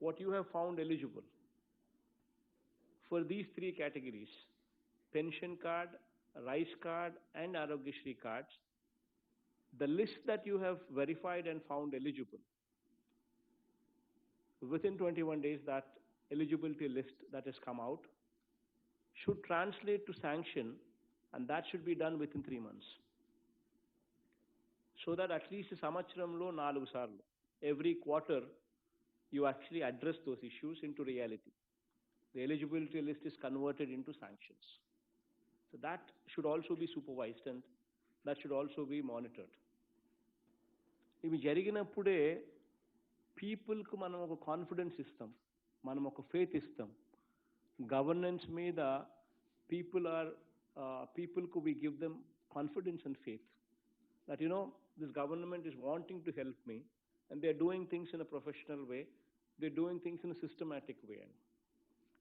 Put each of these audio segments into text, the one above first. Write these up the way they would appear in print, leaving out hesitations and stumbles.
what you have found eligible for these three categories, pension card, rice card, and Arogyashri cards, the list that you have verified and found eligible, within 21 days, that eligibility list that has come out should translate to sanction, and that should be done within 3 months. So that at least samacharamlo 4 sarlu, every quarter, you actually address those issues into reality. The eligibility list is converted into sanctions. So that should also be supervised and that should also be monitored. ఇవి జరిగినప్పుడే పీపుల్కు మనం ఒక confidence ఇస్తాం, మనం ఒక faith ఇస్తాం. Governance మీద పీపుల్కు we give them confidence and faith that this government is wanting to help me and they're doing things in a professional way, they're doing things in a systematic way.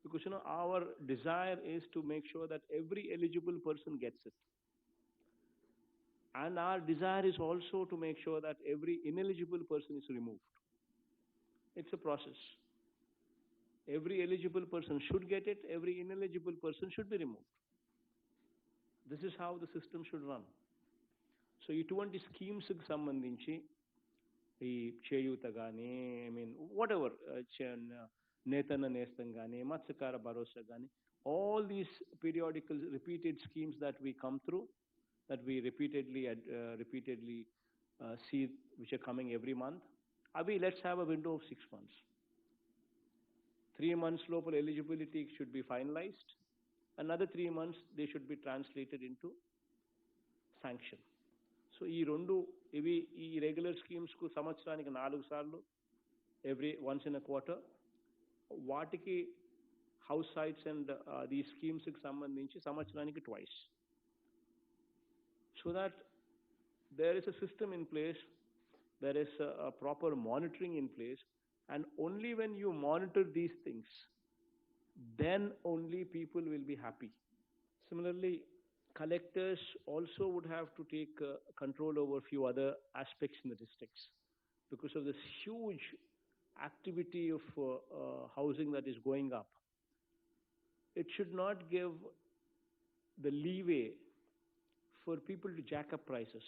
Because our desire is to make sure that every eligible person gets it. And our desire is also to make sure that every ineligible person is removed. It's a process. Every eligible person should get it, every ineligible person should be removed. This is how the system should run. So ఇటువంటి స్కీమ్స్కి సంబంధించి ఈ చేయూత కానీ, whatever, నేతన్న నేస్తం కానీ, మత్స్యకార భరోసా కానీ, all these periodical repeated schemes that we come through, that we repeatedly see, which are coming every month, let's have a window of 6 months. 3 months local eligibility should be finalized. Another 3 months, they should be translated into sanction. So ఈ regular schemes కు సంవత్సరానికి 4 సార్లు, once in a quarter, వాటికి house sites and these schemes కి సంబంధించి సంవత్సరానికి twice. So that there is a system in place, there is a proper monitoring in place, and only when you monitor these things, then only people will be happy. Similarly, collectors also would have to take control over a few other aspects in the districts because of this huge activity of housing that is going up. It should not give the leeway for people to jack up prices.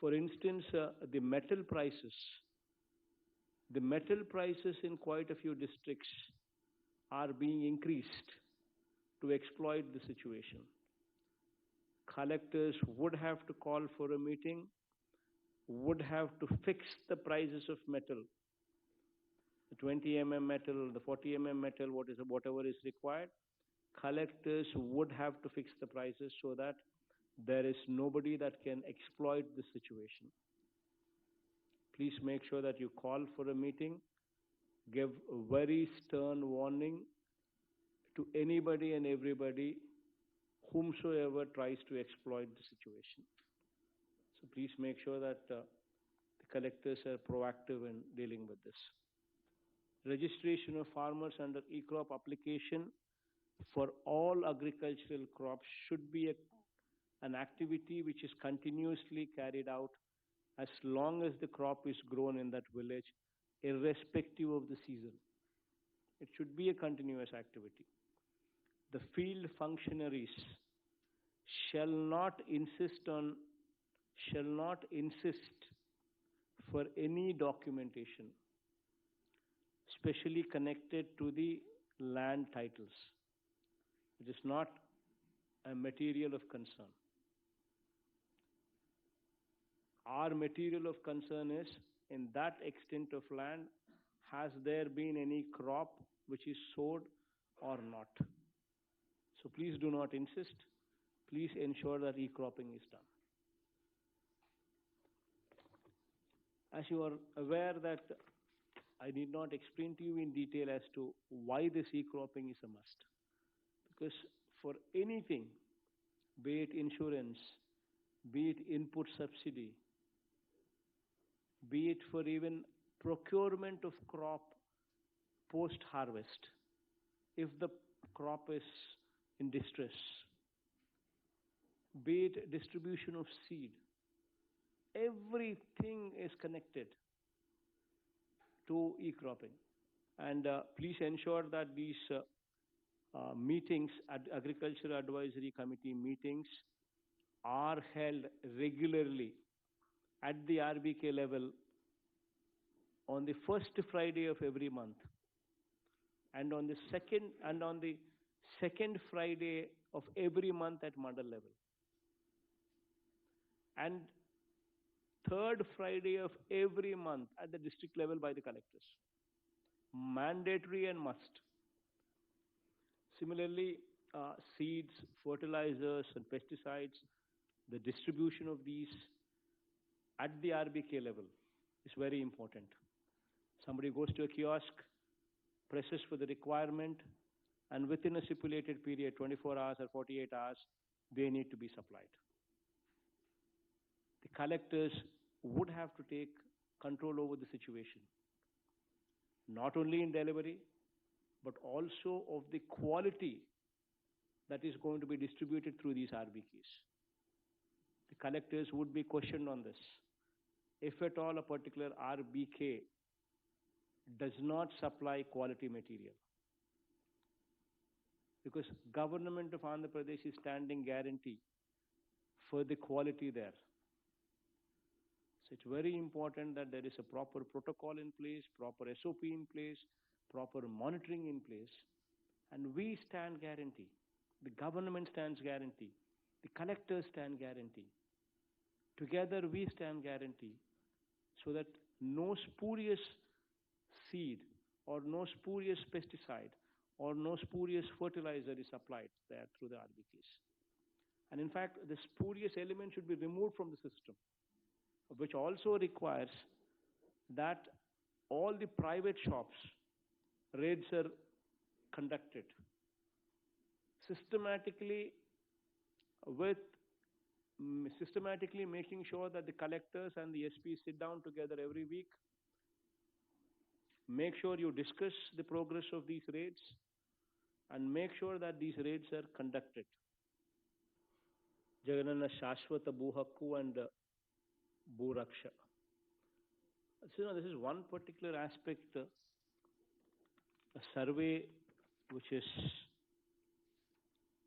For instance, the metal prices in quite a few districts are being increased to exploit the situation. Collectors would have to call for a meeting, would have to fix the prices of metal, the 20 mm metal, the 40 mm metal, whatever is required. Collectors would have to fix the prices so that there is nobody that can exploit the situation. Please make sure that you call for a meeting, give a very stern warning to anybody and everybody whomsoever tries to exploit the situation. So please make sure that the collectors are proactive in dealing with this. Registration of farmers under e-crop application for all agricultural crops should be an activity which is continuously carried out as long as the crop is grown in that village, irrespective of the season. It should be a continuous activity. The field functionaries shall not insist for any documentation, especially connected to the land titles. It is not a material of concern. Our material of concern is, in that extent of land, has there been any crop which is sowed or not? So please do not insist. Please ensure that e-cropping is done. As you are aware that I need not explain to you in detail as to why this e-cropping is a must. Because for anything, be it insurance, be it input subsidy, be it for even procurement of crop post-harvest, if the crop is in distress, be it distribution of seed, everything is connected to e-cropping. And please ensure that these meetings, Agriculture Advisory Committee meetings, are held regularly at the RBK level on the first Friday of every month, and on the second Friday of every month at mandal level, and third Friday of every month at the district level by the collectors. Mandatory and must. Similarly, seeds, fertilizers, and pesticides, the distribution of these at the RBK level is very important. Somebody goes to a kiosk, presses for the requirement, and within a stipulated period, 24 hours or 48 hours, they need to be supplied. The collectors would have to take control over the situation, not only in delivery, but also of the quality that is going to be distributed through these RBKs. The collectors would be questioned on this. If at all a particular RBK does not supply quality material, because government of Andhra Pradesh is standing guarantee for the quality there. So it's very important that there is a proper protocol in place, proper SOP in place, proper monitoring in place, and we stand guarantee. The government stands guarantee. The collectors stand guarantee. Together we stand guarantee so that no spurious seed or no spurious pesticide or no spurious fertilizer is applied there through the RBKs. And in fact, the spurious element should be removed from the system, which also requires that all the private shops, raids are conducted systematically systematically making sure that the collectors and the SPs sit down together every week. Make sure you discuss the progress of these raids and make sure that these raids are conducted. Jaganana Shashwata Bhuhakku and Bhuraksha. So, this is one particular aspect, a survey which is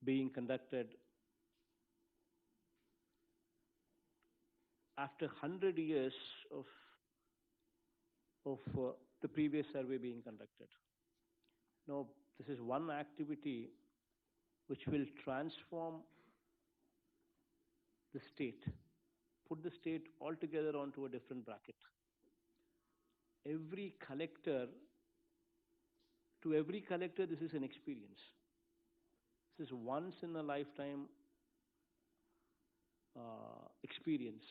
being conducted after 100 years of the previous survey being conducted. Now, this is one activity which will transform the state, put the state altogether onto a different bracket. Every collector, this is an experience. This is once in a lifetime experience,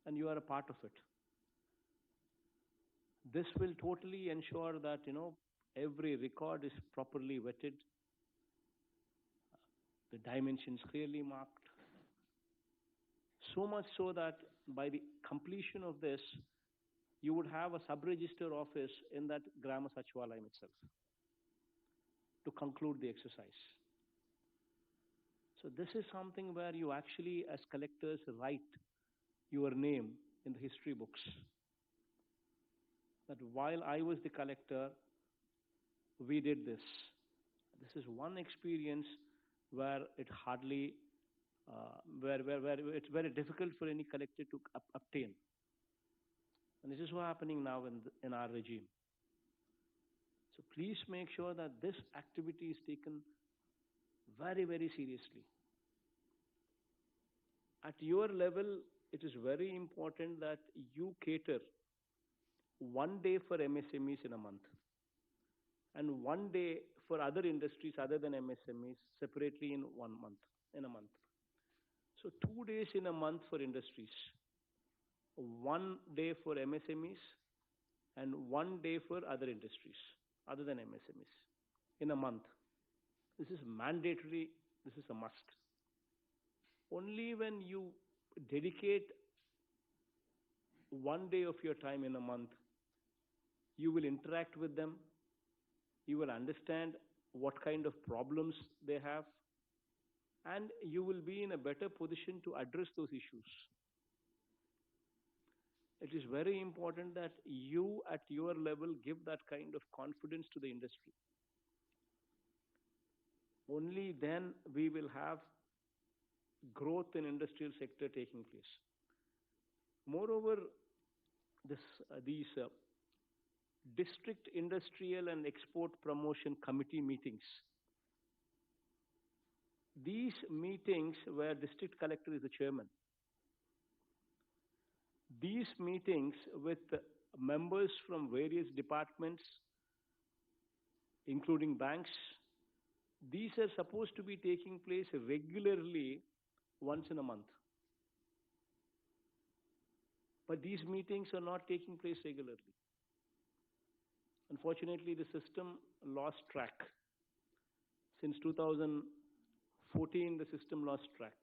and you are a part of it. This will totally ensure that, every record is properly vetted, the dimensions clearly marked. So much so that by the completion of this, you would have a sub-register office in that Grama Sachivalayam itself to conclude the exercise. So this is something where you actually, as collectors, write your name in the history books. That while I was the collector, we did this. This is one experience where it hardly, where it's very difficult for any collector to obtain. And this is what's happening now in our regime. So please make sure that this activity is taken very, very seriously. At your level, it is very important that you cater one day for MSMEs in a month and one day for other industries other than MSMEs separately in a month. So 2 days in a month for industries, 1 day for MSMEs, and 1 day for other industries other than MSMEs in a month. This is mandatory, this is a must. Only when you dedicate 1 day of your time in a month, you will interact with them, you will understand what kind of problems they have, and you will be in a better position to address those issues. It is very important that you at your level give that kind of confidence to the industry. Only then we will have growth in industrial sector taking place. Moreover, these district industrial and export promotion committee meetings. These meetings where district collector is the chairman. These meetings with members from various departments, including banks, these are supposed to be taking place regularly once in a month. But these meetings are not taking place regularly. Unfortunately, the system lost track. Since 2014, the system lost track.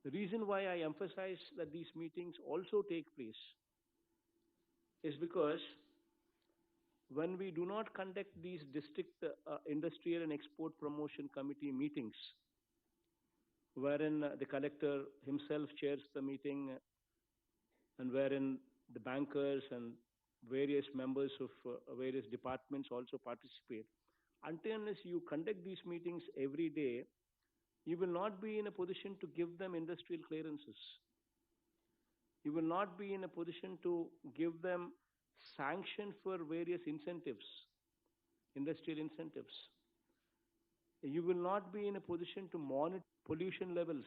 The reason why I emphasize that these meetings also take place is because when we do not conduct these district industrial and export promotion committee meetings, wherein the collector himself chairs the meeting and wherein the bankers and various members of various departments also participate, until unless you conduct these meetings every day, you will not be in a position to give them industrial clearances. You will not be in a position to give them sanction for various incentives, industrial incentives. You will not be in a position to monitor pollution levels.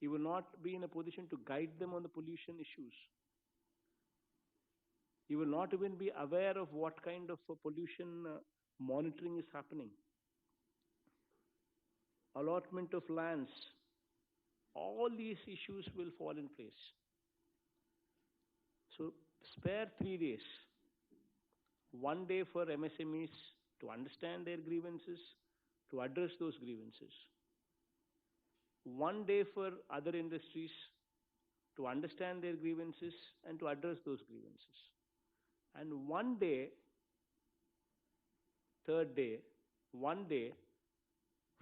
You will not be in a position to guide them on the pollution issues. You will not even be aware of what kind of pollution monitoring is happening. Allotment of lands, all these issues will fall in place. So spare 3 days. 1 day for MSMEs to understand their grievances, to address those grievances. 1 day for other industries to understand their grievances and to address those grievances. And 1 day, third day, 1 day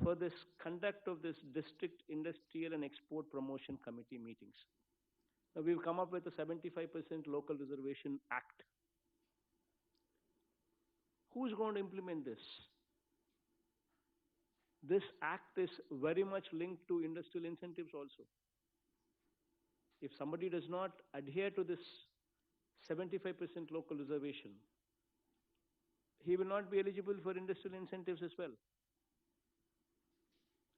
for this conduct of this district industrial and export promotion committee meetings. Now we've come up with a 75% local reservation act. Who's going to implement this? This act is very much linked to industrial incentives also. If somebody does not adhere to this 75% local reservation, he will not be eligible for industrial incentives as well.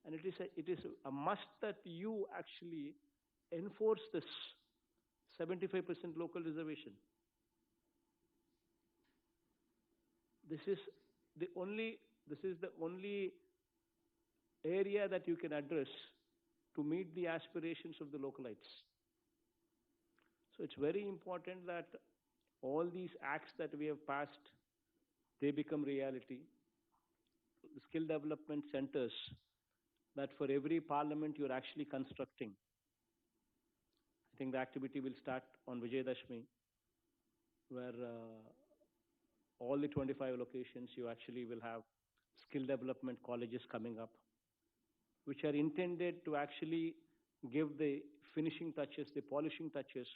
And it is a must that you actually enforce this 75% local reservation. This is the only area that you can address to meet the aspirations of the localites. So it's very important that all these acts that we have passed, they become reality. The skill development centers that for every parliament you're actually constructing. I think the activity will start on Vijayadashmi, where all the 25 locations you actually will have skill development colleges coming up, which are intended to actually give the finishing touches, the polishing touches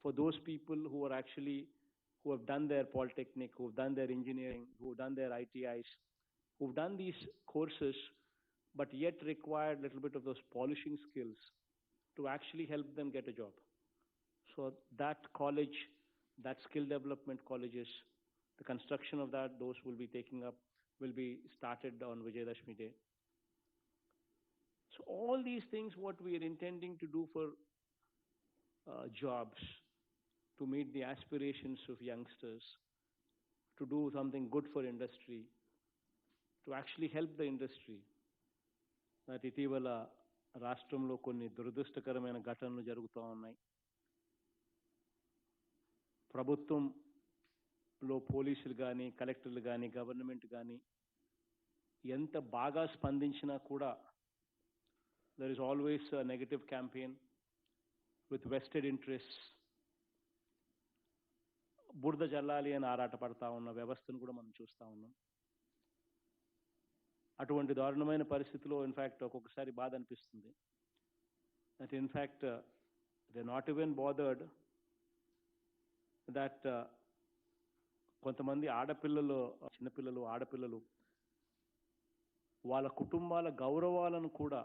for those people who have done their polytechnic, who have done their engineering, who have done their ITIs, who have done these courses, but yet require a little bit of those polishing skills to actually help them get a job. So that college, that skill development colleges, the construction of that, those will be started on Vijayadashmi Day. So all these things, what we are intending to do for jobs, to meet the aspirations of youngsters, to do something good for industry, to actually help the industry. That ఇటీవల రాష్ట్రంలో కొన్ని దురదృష్టకరమైన ఘటనలు జరుగుతూ ఉన్నాయి. ప్రభుత్వంలో పోలీసులు కానీ, కలెక్టర్లు కానీ, గవర్నమెంట్ కానీ ఎంత బాగా స్పందించినా కూడా there is always a negative campaign with vested interests. బురద జల్లాలి అని ఆరాటపడతా ఉన్న వ్యవస్థను కూడా మనం చూస్తూ ఉన్నాం. అటువంటి దారుణమైన పరిస్థితిలో ఇన్ఫ్యాక్ట్ ఒక్కొక్కసారి బాధ అనిపిస్తుంది. That in fact They're not even bothered that కొంతమంది ఆడపిల్లలు, చిన్నపిల్లలు, ఆడపిల్లలు వాళ్ళ కుటుంబాల గౌరవాలను కూడా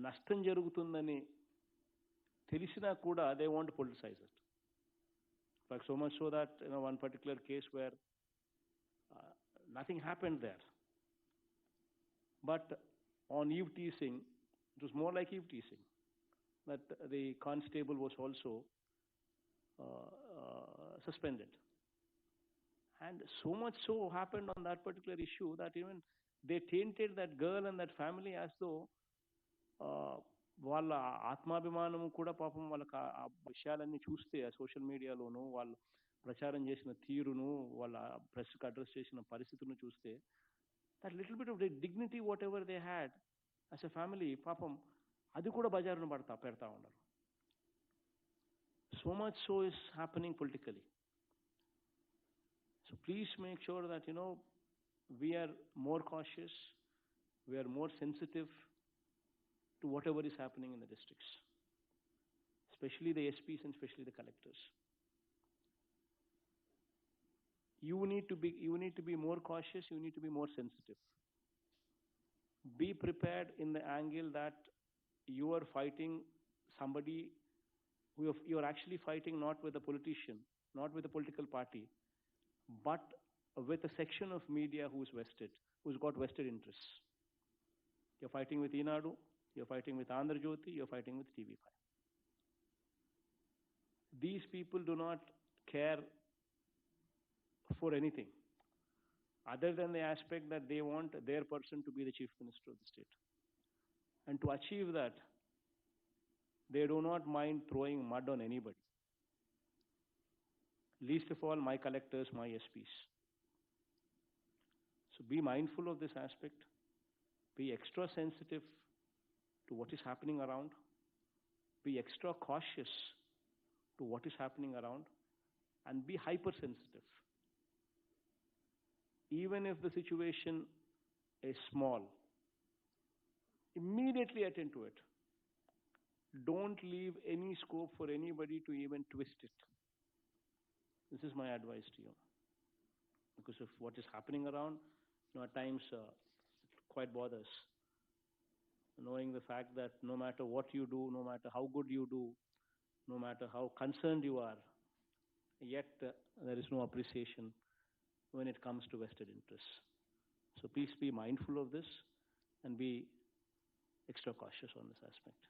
నష్టం జరుగుతుందని తెలిసినా కూడా they want to politicize it. Like so much so that one particular case where nothing happened there, but on eve teasing, it was more like eve teasing, that the constable was also suspended. And so much so happened on that particular issue that even they tainted that girl and that family as though వాళ్ళ ఆత్మాభిమానము కూడా పాపం వాళ్ళకి ఆ విషయాలన్నీ చూస్తే ఆ social మీడియాలోను వాళ్ళు ప్రచారం చేసిన తీరును వాళ్ళ ప్రెస్కి అడ్రస్ చేసిన పరిస్థితులను చూస్తే that little bit of the dignity what ever they had as a family పాపం అది కూడా బజారును పెడతా ఉన్నారు. So much so is happening politically. So please make sure that we are more cautious, we are more sensitive to whatever is happening in the districts, especially the SPs and especially the collectors. You need to be more cautious, you need to be more sensitive. Be prepared in the angle that you are fighting somebody who you are actually fighting not with a politician, not with a political party, but with a section of media who's got vested interests. You're fighting with Inadu, you're fighting with Andhra Jyoti, you're fighting with TV5. These people do not care for anything other than the aspect that they want their person to be the chief minister of the state. And to achieve that, they do not mind throwing mud on anybody. Least of all, my collectors, my SPs. So be mindful of this aspect. Be extra sensitive to what is happening around. Be extra cautious to what is happening around. And be hypersensitive. Even if the situation is small, immediately attend to it. Don't leave any scope for anybody to even twist it. This is my advice to you. Because of what is happening around, at times it quite bothers. Knowing the fact that no matter what you do, no matter how good you do, no matter how concerned you are, yet there is no appreciation when it comes to vested interests. So please be mindful of this and be extra cautious on this aspect.